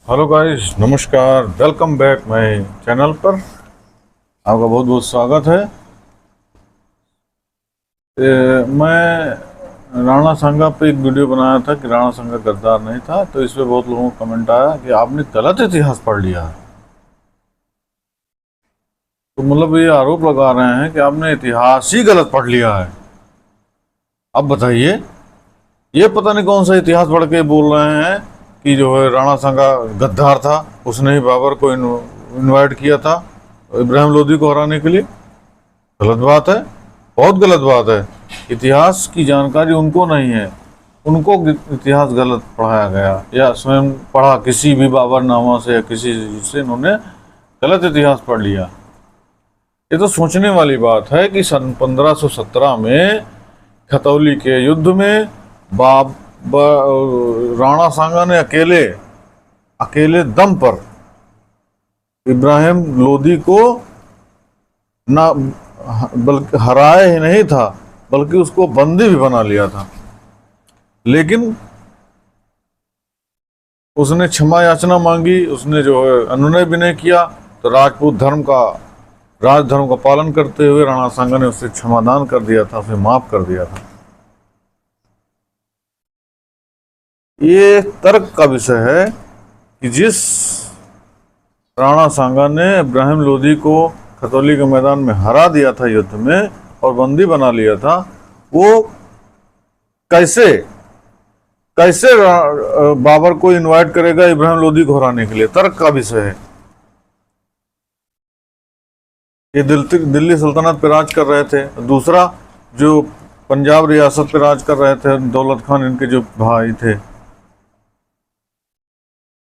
Hello guys, नमस्कार। Welcome back my channel पर। आपका बहुत बहुत स्वागत है। मैं राणा सांगा पे एक वीडियो बनाया था कि राणा सांगा गद्दार नहीं था, तो इस पे बहुत लोगों का कमेंट आया कि आपने गलत इतिहास पढ़ लिया है। तो मतलब ये आरोप लगा रहे हैं कि आपने इतिहास ही गलत पढ़ लिया है। अब बताइए, ये पता नहीं कौन सा इतिहास पढ़ के बोल रहे हैं कि जो है राणा सांगा गद्दार था, उसने ही बाबर को इनवाइट किया था इब्राहिम लोदी को हराने के लिए। गलत बात है, बहुत गलत बात है। इतिहास की जानकारी उनको नहीं है, उनको इतिहास गलत पढ़ाया गया, या स्वयं पढ़ा किसी भी बाबरनामा से या किसी से इन्होंने गलत इतिहास पढ़ लिया। ये तो सोचने वाली बात है कि सन 1517 में खतौली के युद्ध में राणा सांगा ने अकेले दम पर इब्राहिम लोदी को ना बल्कि हराया ही नहीं था, बल्कि उसको बंदी भी बना लिया था। लेकिन उसने क्षमा याचना मांगी, उसने जो है अनुनय भी नहीं किया, तो राजधर्म का पालन करते हुए राणा सांगा ने उसे क्षमादान कर दिया था, उसे माफ कर दिया था। ये तर्क का विषय है कि जिस राणा सांगा ने इब्राहिम लोदी को खतौली के मैदान में हरा दिया था युद्ध में और बंदी बना लिया था, वो कैसे बाबर को इनवाइट करेगा इब्राहिम लोदी को हराने के लिए? तर्क का विषय है। ये दिल्ली सल्तनत पे राज कर रहे थे। दूसरा, जो पंजाब रियासत पे राज कर रहे थे दौलत खान, इनके जो भाई थे,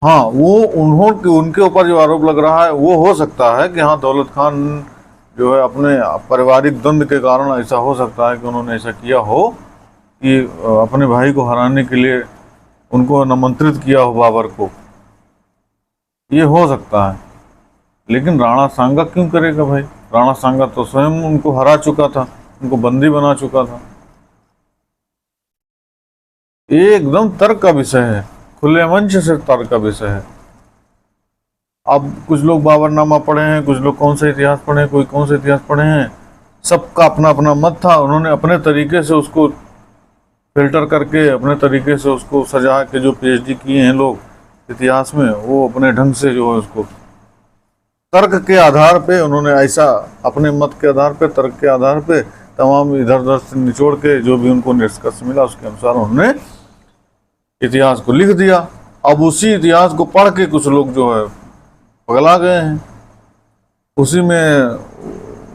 हाँ, उनके ऊपर जो आरोप लग रहा है वो हो सकता है कि हाँ, दौलत खान जो है अपने पारिवारिक द्वंद के कारण ऐसा हो सकता है कि उन्होंने ऐसा किया हो कि अपने भाई को हराने के लिए उनको आमंत्रित किया हो बाबर को। ये हो सकता है, लेकिन राणा सांगा क्यों करेगा भाई? राणा सांगा तो स्वयं उनको हरा चुका था, उनको बंदी बना चुका था। ये एकदम तर्क का विषय है, खुले मंच से तर्क का विषय है। अब कुछ लोग बाबरनामा पढ़े हैं, कुछ लोग कौन सा इतिहास पढ़े हैं, कोई कौन सा इतिहास पढ़े हैं। सबका अपना अपना मत था। उन्होंने अपने तरीके से उसको फिल्टर करके, अपने तरीके से उसको सजा के, जो पीएचडी किए हैं लोग इतिहास में, वो अपने ढंग से जो है उसको तर्क के आधार पे उन्होंने ऐसा, अपने मत के आधार पे, तर्क के आधार पे तमाम इधर उधर से निचोड़ के जो भी उनको निष्कर्ष मिला उसके अनुसार उन्होंने इतिहास को लिख दिया। अब उसी इतिहास को पढ़ के कुछ लोग जो है पगला गए हैं।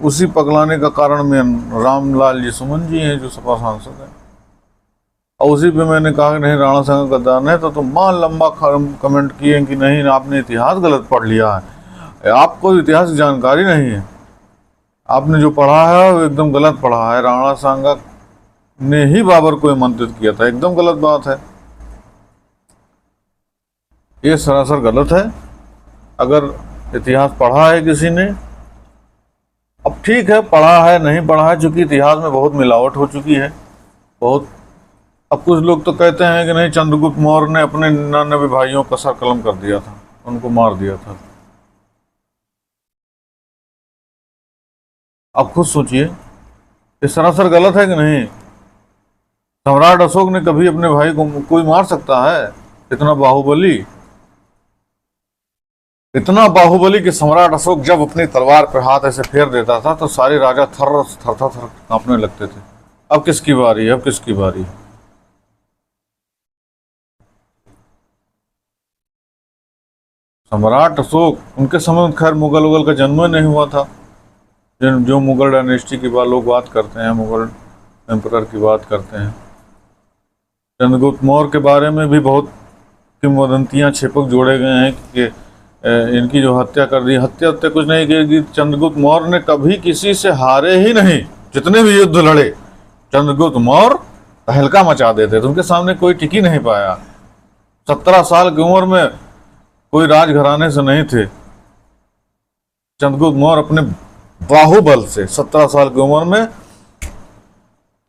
उसी पगलाने का कारण में रामलाल जी सुमन जी हैं, जो सपा सांसद हैं। और उसी पे मैंने कहा कि नहीं, राणा सांगा गद्दार नहीं, तो मां लंबा कमेंट किए कि नहीं, आपने इतिहास गलत पढ़ लिया है, आपको इतिहास की जानकारी नहीं है, आपने जो पढ़ा है वो एकदम गलत पढ़ा है। राणा सांगा ने ही बाबर को आमंत्रित किया था, एकदम गलत बात है। ये सरासर गलत है। अगर इतिहास पढ़ा है किसी ने, अब ठीक है, पढ़ा है नहीं पढ़ा है, चूंकि इतिहास में बहुत मिलावट हो चुकी है, बहुत। अब कुछ लोग तो कहते हैं कि नहीं, चंद्रगुप्त मौर्य ने अपने 99 भाइयों का सर कलम कर दिया था, उनको मार दिया था। अब खुद सोचिए, ये सरासर गलत है कि नहीं? सम्राट अशोक ने कभी अपने भाई को कोई मार सकता है? इतना बाहुबली कि सम्राट अशोक जब अपनी तलवार पर हाथ ऐसे फेर देता था तो सारे राजा थर कांपने लगते थे। अब किसकी बारी है? सम्राट अशोक, उनके समय में खैर मुगल का जन्म नहीं हुआ था। जो मुगल डायनेस्टी की बात लोग बात करते हैं, मुगल एम्परर की बात करते हैं। चंद्रगुप्त मौर्य के बारे में भी बहुत किंवदंतियां छिपक जोड़े गए हैं कि इनकी जो हत्या कर दी, हत्या कुछ नहीं की। चंद्रगुप्त मौर्य ने कभी किसी से हारे ही नहीं, जितने भी युद्ध लड़े चंद्रगुप्त मौर्य तहलका मचा देते थे, उनके सामने कोई टिक ही नहीं पाया। 17 साल की उम्र में कोई राजघराने से नहीं थे। चंद्रगुप्त मौर्य अपने बाहुबल से 17 साल की उम्र में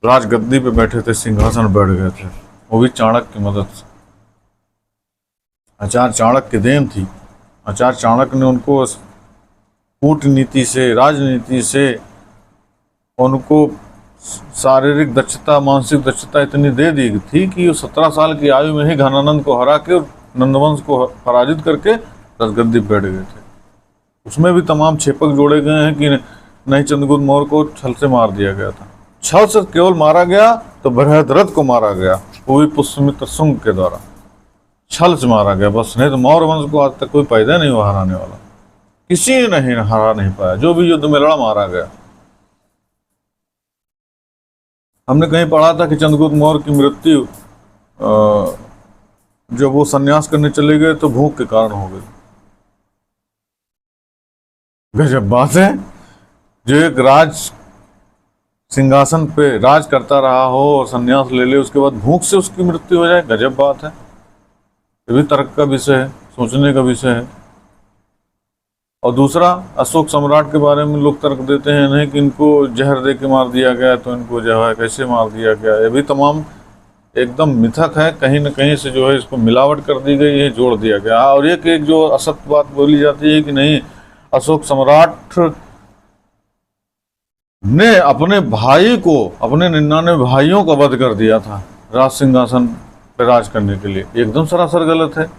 राजगद्दी पे बैठे थे, सिंहासन बैठ गए थे, वो भी चाणक्य की मदद से। आचार्य चाणक्य की देन थी। आचार्य चाणक्य ने उनको कूटनीति से, राजनीति से उनको शारीरिक दक्षता, मानसिक दक्षता इतनी दे दी थी कि वो 17 साल की आयु में ही घनानंद को हरा के और नंदवंश को पराजित करके रसगद्दी पे बैठ गए थे। उसमें भी तमाम छेपक जोड़े गए हैं कि नहीं, चंद्रगुप्त मौर्य को छल से मार दिया गया था। छल से केवल मारा गया तो बृहद्रथ को मारा गया, वो भी पुष्यमित्र शुंग के द्वारा छल से मारा गया बस। नहीं तो मौर्य वंश को आज तक कोई पैदा नहीं हुआ हराने वाला, किसी ने नहीं हरा नहीं पाया। जो भी युद्ध में लड़ा मारा गया। हमने कहीं पढ़ा था कि चंद्रगुप्त मौर्य की मृत्यु जब वो सन्यास करने चले गए तो भूख के कारण हो गई। गजब बात है, जो एक राज सिंहासन पे राज करता रहा हो और सन्यास ले ले, उसके बाद भूख से उसकी मृत्यु हो जाए। गजब बात है। ये भी तर्क का विषय है, सोचने का विषय है। और दूसरा, अशोक सम्राट के बारे में लोग तर्क देते हैं नहीं कि इनको जहर दे के मार दिया गया, तो इनको जो है कैसे मार दिया गया। ये भी तमाम एकदम मिथक है, कहीं न कहीं से जो है इसको मिलावट कर दी गई है, जोड़ दिया गया। और एक जो असत्य बात बोली जाती है कि नहीं, अशोक सम्राट ने अपने भाई को, अपने 99 भाइयों का वध कर दिया था राज सिंहासन पर राज करने के लिए। एकदम सरासर गलत है,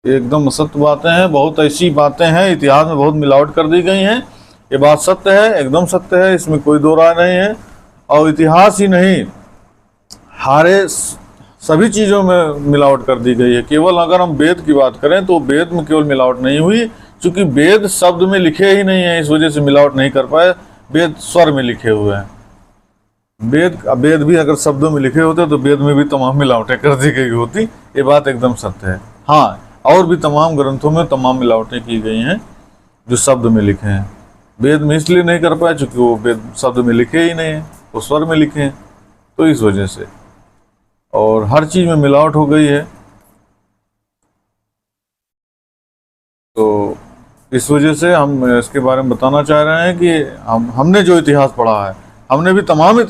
एकदम असत्य बातें हैं। बहुत ऐसी बातें हैं, इतिहास में बहुत मिलावट कर दी गई हैं। ये बात सत्य है, एकदम सत्य है, इसमें कोई दो राय नहीं है। और इतिहास ही नहीं, हारे सभी चीज़ों में मिलावट कर दी गई है। केवल अगर हम वेद की बात करें तो वेद में केवल मिलावट नहीं हुई, क्योंकि वेद शब्द में लिखे ही नहीं है, इस वजह से मिलावट नहीं कर पाए। वेद स्वर में लिखे हुए हैं। वेद भी अगर शब्दों में लिखे होते तो वेद में भी तमाम मिलावटें कर दी गई होती। ये बात एकदम सत्य है। हाँ, और भी तमाम ग्रंथों में तमाम मिलावटें की गई हैं जो शब्द में लिखे हैं। वेद में इसलिए नहीं कर पाए क्योंकि वो वेद शब्द में लिखे ही नहीं है, वो स्वर में लिखे हैं, तो इस वजह से। और हर चीज़ में मिलावट हो गई है, तो इस वजह से हम इसके बारे में बताना चाह रहे हैं कि हमने जो इतिहास पढ़ा है, हमने भी तमाम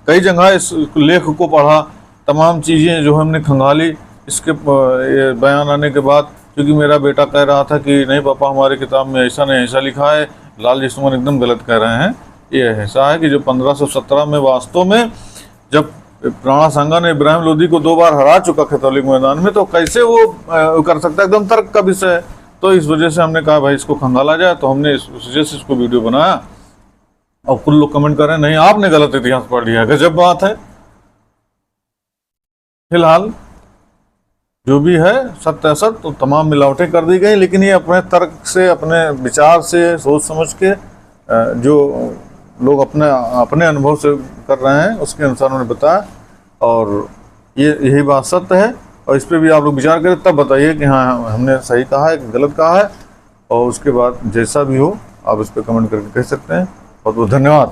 कई जगह इस लेख को पढ़ा, तमाम चीज़ें जो हमने खंगाली इसके बयान आने के बाद। क्योंकि मेरा बेटा कह रहा था कि नहीं पापा, हमारी किताब में ऐसा नहीं, ऐसा लिखा है। लालजी सुमन एकदम गलत कह रहे हैं। ये ऐसा है कि जो 1517 में वास्तव में जब राणा सांगा ने इब्राहिम लोदी को 2 बार हरा चुका खतौलिक मैदान में, तो कैसे वो कर सकता है, एकदम तर्क का विषय है। तो इस वजह से हमने कहा भाई इसको खंगाला जाए, तो हमने इस वजह से इसको वीडियो बनाया। और कुछ लोग कमेंट कर रहे हैं नहीं आपने गलत इतिहास पढ़ लिया। गजब बात है। फिलहाल जो भी है सत्य असत्य तो तमाम मिलावटें कर दी गई, लेकिन ये अपने तर्क से, अपने विचार से, सोच समझ के जो लोग अपने अनुभव से कर रहे हैं उसके अनुसार उन्होंने बताया। और यही बात सत्य है। और इस पर भी आप लोग विचार करें, तब बताइए कि हाँ हमने सही कहा है कि गलत कहा है। और उसके बाद जैसा भी हो आप इस पर कमेंट करके कह सकते हैं। बहुत बहुत धन्यवाद।